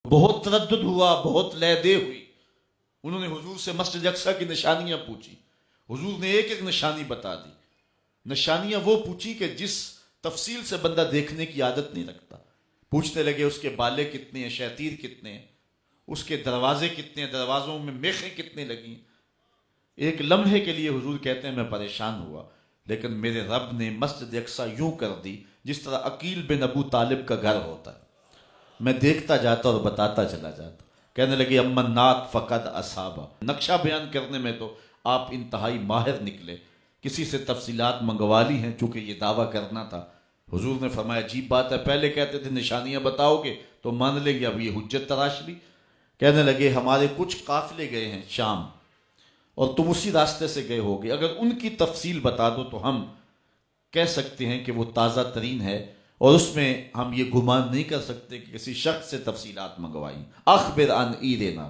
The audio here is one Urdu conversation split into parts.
بہت تردد ہوا، بہت لے دے ہوئی. انہوں نے حضور سے مسجد اقصیٰ کی نشانیاں پوچھی. حضور نے ایک ایک نشانی بتا دی. نشانیاں وہ پوچھی کہ جس تفصیل سے بندہ دیکھنے کی عادت نہیں رکھتا. پوچھنے لگے اس کے بالے کتنے ہیں، شیطیر کتنے ہیں، اس کے دروازے کتنے ہیں، دروازوں میں میخیں کتنے لگی. ایک لمحے کے لیے حضور کہتے ہیں میں پریشان ہوا، لیکن میرے رب نے مسجد اقصیٰ یوں کر دی جس طرح عقیل بن ابو طالب کا گھر ہوتا ہے. میں دیکھتا جاتا اور بتاتا چلا جاتا. کہنے لگے امن نات فقد اصابہ. نقشہ بیان کرنے میں تو آپ انتہائی ماہر نکلے. کسی سے تفصیلات منگوا لی ہیں چونکہ یہ دعویٰ کرنا تھا. حضور نے فرمایا عجیب بات ہے، پہلے کہتے تھے نشانیاں بتاؤ گے تو مان لیں گے، اب یہ حجت تراش لی. کہنے لگے ہمارے کچھ قافلے گئے ہیں شام اور تم اسی راستے سے گئے ہوگے، اگر ان کی تفصیل بتا دو تو ہم کہہ سکتے ہیں کہ وہ تازہ ترین ہے، اور اس میں ہم یہ گمان نہیں کر سکتے کہ کسی شخص سے تفصیلات منگوائیں. اخبر عن ایرنا.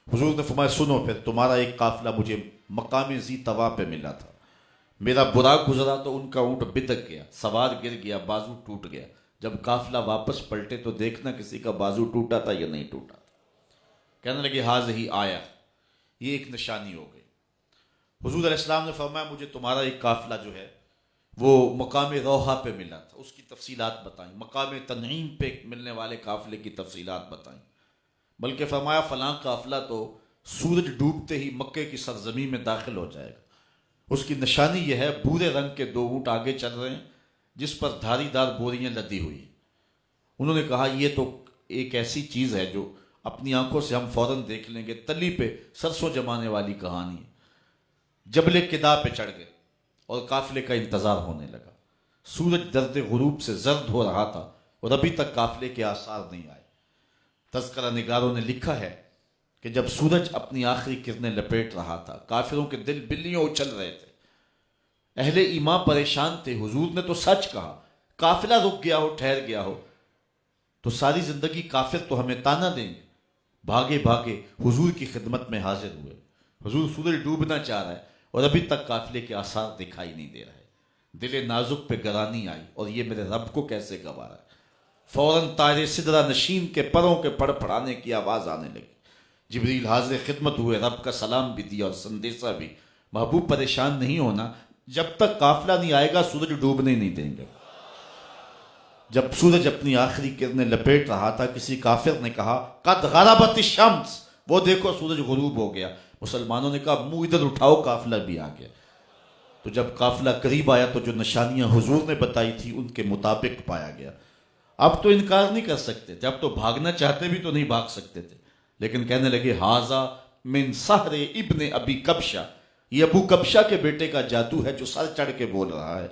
حضور نے فرمایا سنو پھر، تمہارا ایک قافلہ مجھے مقام ذی طوا پہ ملا تھا. میرا براق گزرا تو ان کا اونٹ بدک گیا، سوار گر گیا، بازو ٹوٹ گیا. جب قافلہ واپس پلٹے تو دیکھنا کسی کا بازو ٹوٹا تھا یا نہیں ٹوٹا تھا. کہنے لگے حاضہ آیا، یہ ایک نشانی ہو گئی. حضور علیہ السلام نے فرمایا مجھے تمہارا ایک قافلہ جو ہے وہ مقام روحہ پہ ملا تھا، اس کی تفصیلات بتائیں. مقام تنعیم پہ ملنے والے قافلے کی تفصیلات بتائیں. بلکہ فرمایا فلاں قافلہ تو سورج ڈوبتے ہی مکے کی سرزمین میں داخل ہو جائے گا. اس کی نشانی یہ ہے بھورے رنگ کے 2 اونٹ آگے چل رہے ہیں جس پر دھاری دار بوریاں لدی ہوئی. انہوں نے کہا یہ تو ایک ایسی چیز ہے جو اپنی آنکھوں سے ہم فوراً دیکھ لیں گے. تلی پہ سرسوں جمانے والی کہانی ہے. جبل قدا پہ چڑھ گئے اور قافلے کا انتظار ہونے لگا. سورج درد غروب سے زرد ہو رہا تھا اور ابھی تک قافلے کے آثار نہیں آئے. تذکرہ نگاروں نے لکھا ہے کہ جب سورج اپنی آخری کرنیں لپیٹ رہا تھا کافروں کے دل بلیوں اچھل رہے تھے. اہل ایمان پریشان تھے. حضور نے تو سچ کہا، قافلہ رک گیا ہو، ٹھہر گیا ہو تو ساری زندگی کافر تو ہمیں تانا دیں گے. بھاگے بھاگے حضور کی خدمت میں حاضر ہوئے. حضور سورج ڈوبنا چاہ رہا ہے اور ابھی تک قافلے کے آثار دکھائی نہیں دے رہے. دل نازک پہ گرانی آئی اور یہ میرے رب کو کیسے گوارا ہے. فوراً طائر سدرہ نشین کے پروں کے پڑ پڑانے کی آواز آنے لگی. جبریل حاضر خدمت ہوئے، رب کا سلام بھی دیا اور سندیسہ بھی. محبوب پریشان نہیں ہونا، جب تک قافلہ نہیں آئے گا سورج ڈوبنے نہیں دیں گے. جب سورج اپنی آخری کرنیں لپیٹ رہا تھا کسی کافر نے کہا قد غربت الشمس، وہ دیکھو سورج غروب ہو گیا. مسلمانوں نے کہا منہ ادھر اٹھاؤ قافلہ بھی آ گیا. تو جب قافلہ قریب آیا تو جو نشانیاں حضور نے بتائی تھی ان کے مطابق پایا گیا. اب تو انکار نہیں کر سکتے تھے، اب تو بھاگنا چاہتے بھی تو نہیں بھاگ سکتے تھے. لیکن کہنے لگے حاذا من سحر ابن ابی کبشہ، یہ ابو کبشہ کے بیٹے کا جادو ہے جو سر چڑھ کے بول رہا ہے.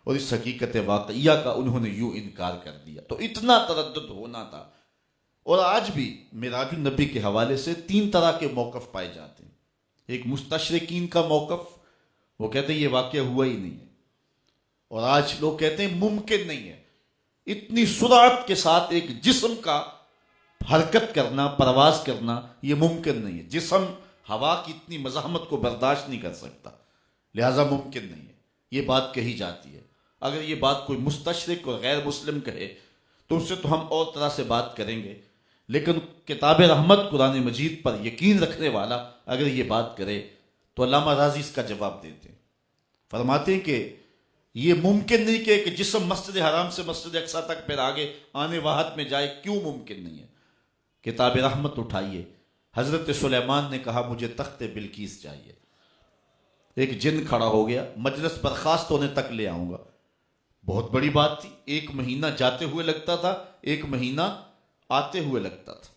اور اس حقیقت واقعیہ کا انہوں نے یوں انکار کر دیا. تو اتنا تردد ہونا تھا. اور آج بھی معراج النبی کے حوالے سے 3 طرح کے موقف پائے جاتے ہیں. ایک مستشرقین کا موقف، وہ کہتے ہیں یہ واقعہ ہوا ہی نہیں ہے. اور آج لوگ کہتے ہیں ممکن نہیں ہے. اتنی سرعت کے ساتھ ایک جسم کا حرکت کرنا، پرواز کرنا، یہ ممکن نہیں ہے. جسم ہوا کی اتنی مزاحمت کو برداشت نہیں کر سکتا، لہٰذا ممکن نہیں ہے. یہ بات کہی جاتی ہے. اگر یہ بات کوئی مستشرق اور غیر مسلم کہے تو اس سے تو ہم اور طرح سے بات کریں گے. لیکن کتاب رحمت قرآن مجید پر یقین رکھنے والا اگر یہ بات کرے تو علامہ راضی اس کا جواب دیتے ہیں. فرماتے ہیں کہ یہ ممکن نہیں کہ ایک جسم مسجد حرام سے مسجد اقصیٰ تک پھر آگے آنے واحد میں جائے. کیوں ممکن نہیں ہے؟ کتاب رحمت اٹھائیے. حضرت سلیمان نے کہا مجھے تخت بلقیس چاہیے. ایک جن کھڑا ہو گیا، مجلس برخاست ہونے تک لے آؤں گا. بہت بڑی بات تھی. 1 مہینہ جاتے ہوئے لگتا تھا، 1 مہینہ آتے ہوئے لگتا تھا.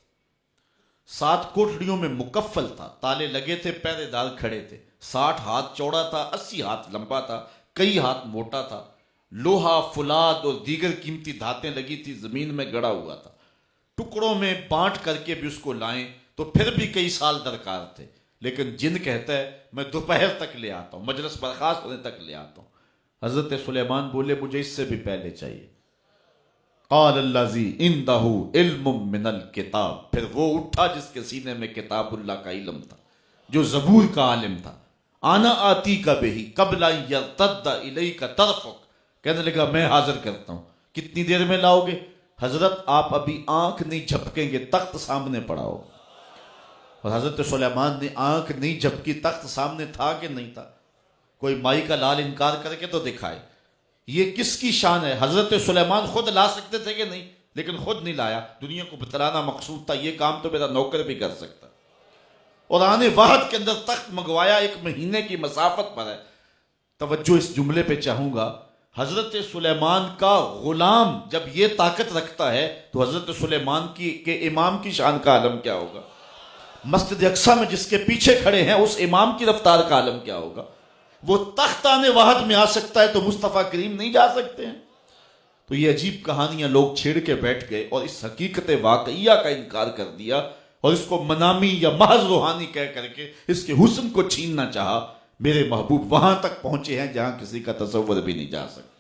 7 کوٹڑیوں میں مکفل تھا، تالے لگے تھے، پہرے دار کھڑے تھے. 60 ہاتھ چوڑا تھا، 80 ہاتھ لمبا تھا، کئی ہاتھ موٹا تھا. لوہا، فولاد اور دیگر قیمتی دھاتیں لگی تھی، زمین میں گڑا ہوا تھا. ٹکڑوں میں بانٹ کر کے بھی اس کو لائیں تو پھر بھی کئی سال درکار تھے. لیکن جن کہتا ہے میں دوپہر تک لے آتا ہوں، مجلس برخاست ہونے تک لے آتا ہوں. حضرت سلیمان بولے مجھے اس سے بھی پہلے چاہیے. قال الذی عندہ علم من الکتاب، پھر وہ اٹھا جس کے سینے میں کتاب اللہ کا علم تھا، جو زبور کا عالم تھا. آنا آتی کا بہی قبل ان یرتد الیک طرفک، کہنے لگا میں حاضر کرتا ہوں. کتنی دیر میں لاؤ گے؟ حضرت آپ ابھی آنکھ نہیں جھپکیں گے تخت سامنے پڑا ہو. اور حضرت سلیمان نے آنکھ نہیں جھپکی، تخت سامنے تھا کہ نہیں تھا؟ کوئی مائی کا لال انکار کر کے تو دکھائے. یہ کس کی شان ہے؟ حضرت سلیمان خود لا سکتے تھے کہ نہیں؟ لیکن خود نہیں لایا، دنیا کو بتلانا مقصود تھا، یہ کام تو میرا نوکر بھی کر سکتا. اور آنے واحد کے اندر تخت منگوایا، 1 مہینے کی مسافت پر ہے. توجہ اس جملے پہ چاہوں گا، حضرت سلیمان کا غلام جب یہ طاقت رکھتا ہے تو حضرت سلیمان کے امام کی شان کا عالم کیا ہوگا؟ مسجد اقصی میں جس کے پیچھے کھڑے ہیں اس امام کی رفتار کا عالم کیا ہوگا؟ وہ تخت آنے واحد میں آ سکتا ہے تو مصطفیٰ کریم نہیں جا سکتے ہیں؟ تو یہ عجیب کہانیاں لوگ چھیڑ کے بیٹھ گئے اور اس حقیقت واقعیہ کا انکار کر دیا اور اس کو منامی یا محض روحانی کہہ کر کے اس کے حسن کو چھیننا چاہا. میرے محبوب وہاں تک پہنچے ہیں جہاں کسی کا تصور بھی نہیں جا سکتا.